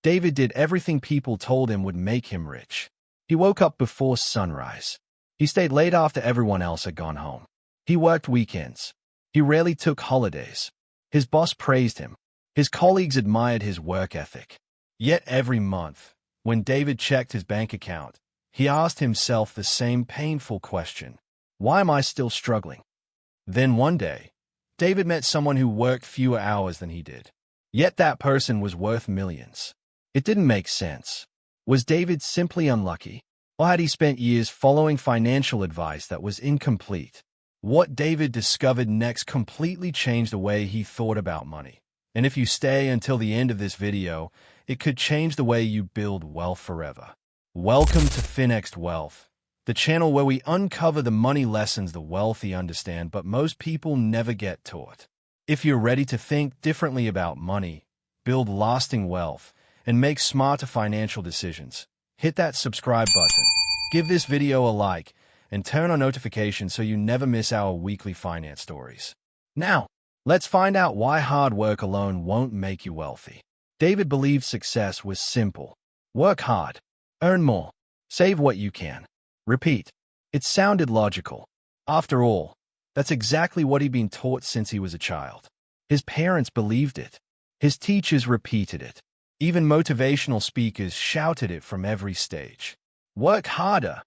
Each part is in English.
David did everything people told him would make him rich. He woke up before sunrise. He stayed late after everyone else had gone home. He worked weekends. He rarely took holidays. His boss praised him. His colleagues admired his work ethic. Yet every month, when David checked his bank account, he asked himself the same painful question: why am I still struggling? Then one day, David met someone who worked fewer hours than he did. Yet that person was worth millions. It didn't make sense. Was David simply unlucky? Or had he spent years following financial advice that was incomplete? What David discovered next completely changed the way he thought about money. And if you stay until the end of this video, it could change the way you build wealth forever. Welcome to Finext Wealth, the channel where we uncover the money lessons the wealthy understand but most people never get taught. If you're ready to think differently about money, build lasting wealth, and make smarter financial decisions, hit that subscribe button, give this video a like, and turn on notifications so you never miss our weekly finance stories. Now, let's find out why hard work alone won't make you wealthy. David believed success was simple. Work hard, earn more, save what you can. Repeat. It sounded logical. After all, that's exactly what he'd been taught since he was a child. His parents believed it. His teachers repeated it. Even motivational speakers shouted it from every stage. Work harder.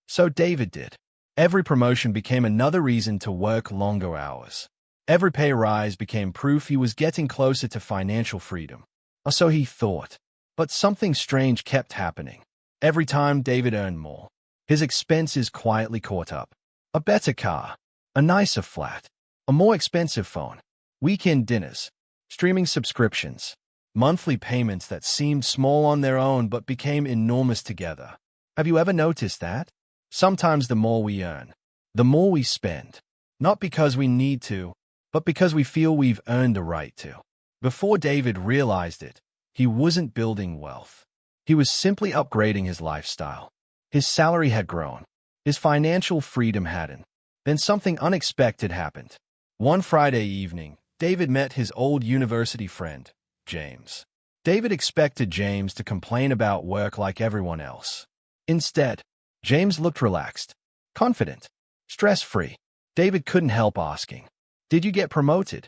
So David did. Every promotion became another reason to work longer hours. Every pay rise became proof he was getting closer to financial freedom. Or so he thought. But something strange kept happening. Every time David earned more, his expenses quietly caught up. A better car, a nicer flat, a more expensive phone, weekend dinners, streaming subscriptions, monthly payments that seemed small on their own but became enormous together. Have you ever noticed that? Sometimes the more we earn, the more we spend. Not because we need to, but because we feel we've earned the right to. Before David realized it, he wasn't building wealth. He was simply upgrading his lifestyle. His salary had grown. His financial freedom hadn't. Then something unexpected happened. One Friday evening, David met his old university friend, James. David expected James to complain about work like everyone else. Instead, James looked relaxed, confident, stress-free. David couldn't help asking, "Did you get promoted?"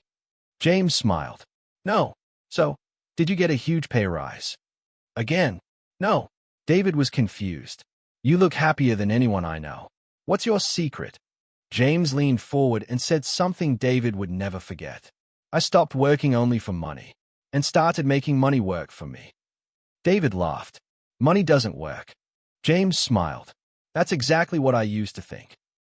James smiled. "No." "So, did you get a huge pay rise?" Again, "No." David was confused. "You look happier than anyone I know. What's your secret?" James leaned forward and said something David would never forget. "I stopped working only for money and started making money work for me." David laughed. "Money doesn't work." James smiled. "That's exactly what I used to think."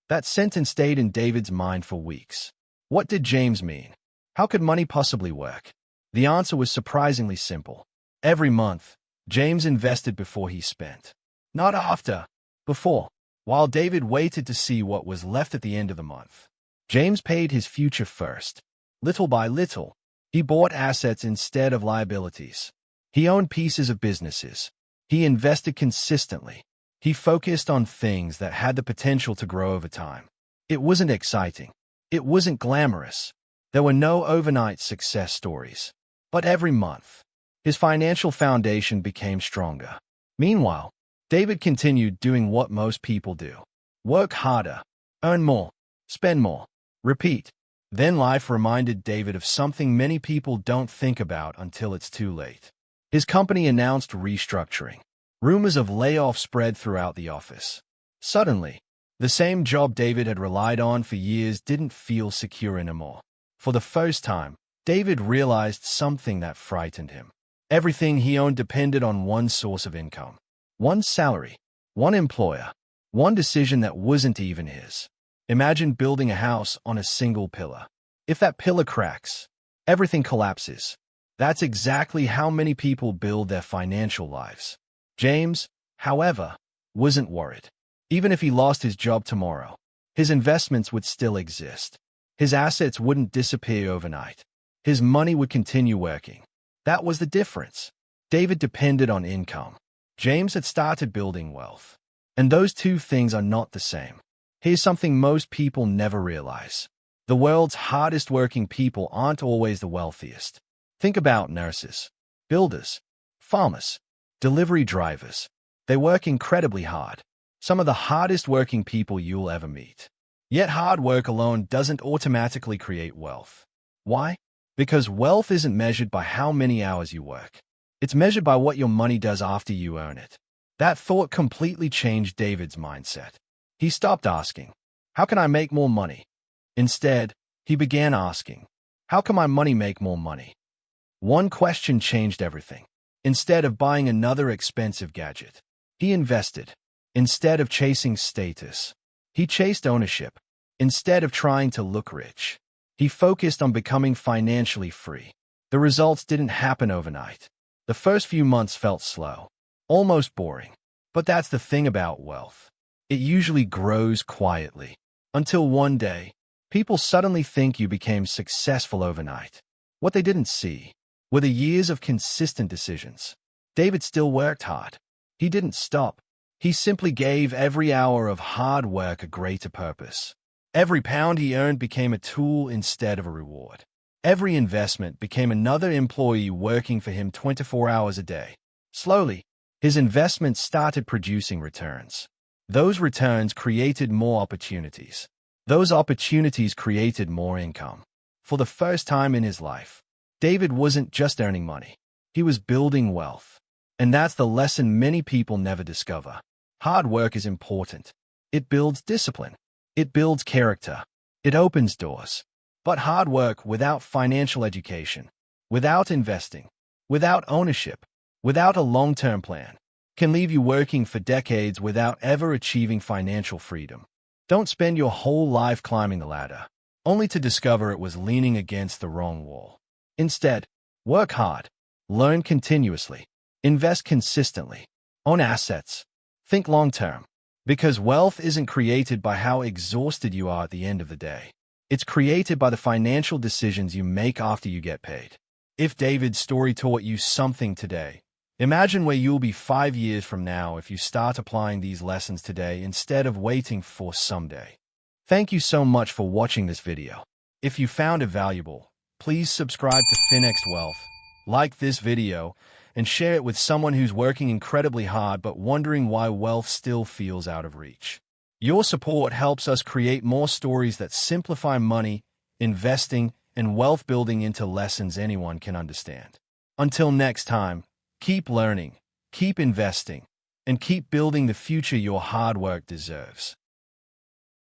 That sentence stayed in David's mind for weeks. What did James mean? How could money possibly work? The answer was surprisingly simple. Every month, James invested before he spent. Not after, before. While David waited to see what was left at the end of the month, James paid his future first. Little by little, he bought assets instead of liabilities. He owned pieces of businesses. He invested consistently. He focused on things that had the potential to grow over time. It wasn't exciting. It wasn't glamorous. There were no overnight success stories. But every month, his financial foundation became stronger. Meanwhile, David continued doing what most people do. Work harder, earn more, spend more, repeat. Then life reminded David of something many people don't think about until it's too late. His company announced restructuring. Rumors of layoffs spread throughout the office. Suddenly, the same job David had relied on for years didn't feel secure anymore. For the first time, David realized something that frightened him. Everything he owned depended on one source of income. One salary, one employer, one decision that wasn't even his. Imagine building a house on a single pillar. If that pillar cracks, everything collapses. That's exactly how many people build their financial lives. James, however, wasn't worried. Even if he lost his job tomorrow, his investments would still exist. His assets wouldn't disappear overnight. His money would continue working. That was the difference. David depended on income. James had started building wealth. And those two things are not the same. Here's something most people never realize. The world's hardest working people aren't always the wealthiest. Think about nurses, builders, Farmers, delivery drivers. They work incredibly hard. Some of the hardest working people you'll ever meet. Yet hard work alone doesn't automatically create wealth. Why? Because wealth isn't measured by how many hours you work. It's measured by what your money does after you earn it. That thought completely changed David's mindset. He stopped asking, "How can I make more money?" Instead, he began asking, "How can my money make more money?" One question changed everything. Instead of buying another expensive gadget, he invested. Instead of chasing status, he chased ownership. Instead of trying to look rich, he focused on becoming financially free. The results didn't happen overnight. The first few months felt slow, almost boring. But that's the thing about wealth. It usually grows quietly, until one day, people suddenly think you became successful overnight. What they didn't see were the years of consistent decisions. David still worked hard. He didn't stop. He simply gave every hour of hard work a greater purpose. Every pound he earned became a tool instead of a reward. Every investment became another employee working for him 24 hours a day. Slowly, his investments started producing returns. Those returns created more opportunities. Those opportunities created more income. For the first time in his life, David wasn't just earning money. He was building wealth. And that's the lesson many people never discover. Hard work is important. It builds discipline. It builds character. It opens doors. But hard work without financial education, without investing, without ownership, without a long-term plan, can leave you working for decades without ever achieving financial freedom. Don't spend your whole life climbing the ladder, only to discover it was leaning against the wrong wall. Instead, work hard, learn continuously, invest consistently, own assets, think long-term, because wealth isn't created by how exhausted you are at the end of the day. It's created by the financial decisions you make after you get paid. If David's story taught you something today, imagine where you'll be 5 years from now if you start applying these lessons today instead of waiting for someday. Thank you so much for watching this video. If you found it valuable, please subscribe to Finext Wealth, like this video, and share it with someone who's working incredibly hard but wondering why wealth still feels out of reach. Your support helps us create more stories that simplify money, investing, and wealth building into lessons anyone can understand. Until next time, keep learning, keep investing, and keep building the future your hard work deserves.